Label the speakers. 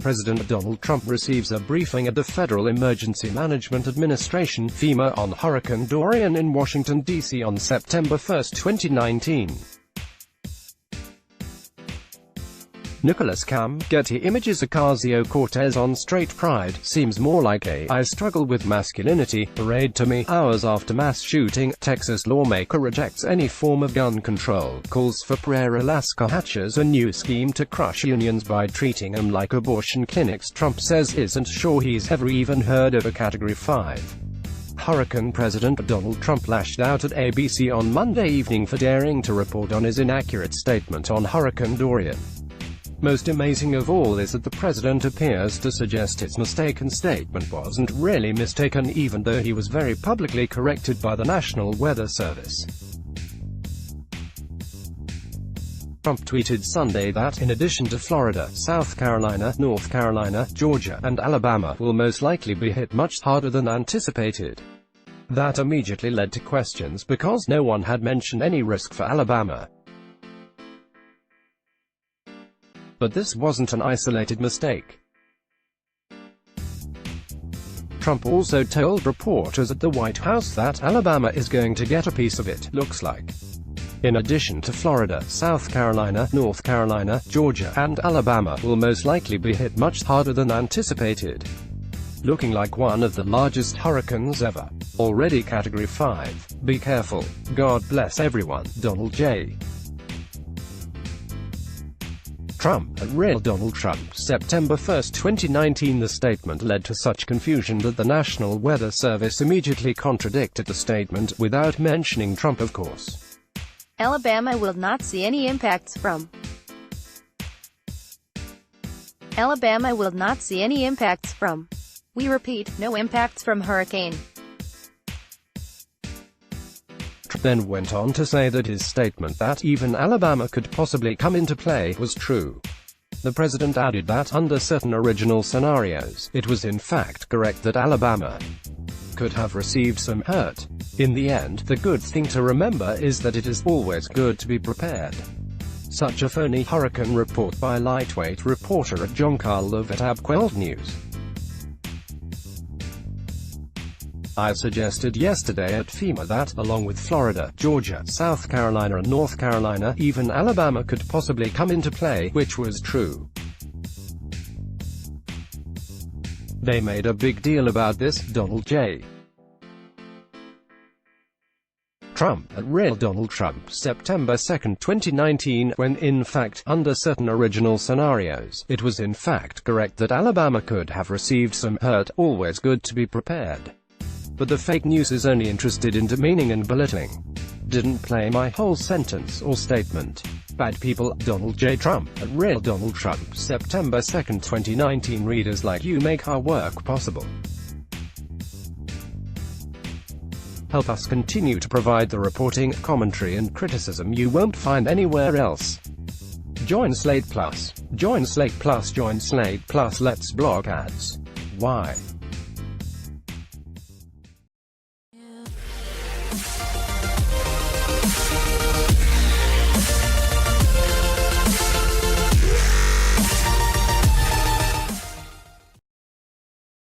Speaker 1: President Donald Trump receives a briefing at the Federal Emergency Management Administration (FEMA) on Hurricane Dorian in Washington, D.C. on September 1, 2019. Nicholas Cam, Getty Images. Ocasio-Cortez on straight pride seems more like a "I struggle with masculinity" parade to me. Hours after mass shooting, Texas lawmaker rejects any form of gun control, calls for prayer. Alaska hatches a new scheme to crush unions by treating them like abortion clinics. Trump says isn't sure he's ever even heard of a Category 5 hurricane. President Donald Trump lashed out at ABC on Monday evening for daring to report on his inaccurate statement on Hurricane Dorian. Most amazing of all is that the president appears to suggest his mistaken statement wasn't really mistaken, even though he was very publicly corrected by the National Weather Service. Trump tweeted Sunday that, in addition to Florida, South Carolina, North Carolina, Georgia, and Alabama will most likely be hit much harder than anticipated. That immediately led to questions because no one had mentioned any risk for Alabama. But this wasn't an isolated mistake. Trump also told reporters at the White House that Alabama is going to get a piece of it, looks like. In addition to Florida, South Carolina, North Carolina, Georgia, and Alabama will most likely be hit much harder than anticipated. Looking like one of the largest hurricanes ever. Already Category 5. Be careful. God bless everyone. Donald J. Trump, at Real Donald Trump, September 1, 2019. The statement led to such confusion that the National Weather Service immediately contradicted the statement, without mentioning Trump, of course.
Speaker 2: Alabama will not see any impacts from. Alabama will not see any impacts from. We repeat, no impacts from hurricane.
Speaker 1: Then went on to say that his statement that even Alabama could possibly come into play was true. The president added that, under certain original scenarios, it was in fact correct that Alabama could have received some hurt. In the end, the good thing to remember is that it is always good to be prepared. Such a phony hurricane report by lightweight reporter at John Carl at AbQueld News. I suggested yesterday at FEMA that, along with Florida, Georgia, South Carolina and North Carolina, even Alabama could possibly come into play, which was true. They made a big deal about this. Donald J. Trump, at Real Donald Trump, September 2, 2019, when in fact, under certain original scenarios, it was in fact correct that Alabama could have received some hurt. Always good to be prepared. But the fake news is only interested in demeaning and belittling. Didn't play my whole sentence or statement. Bad people. Donald J. Trump, at Real Donald Trump, September 2, 2019. Readers like you make our work possible. Help us continue to provide the reporting, commentary and criticism you won't find anywhere else. Join Slate Plus. Join Slate Plus. Join Slate Plus. Let's block ads. Why?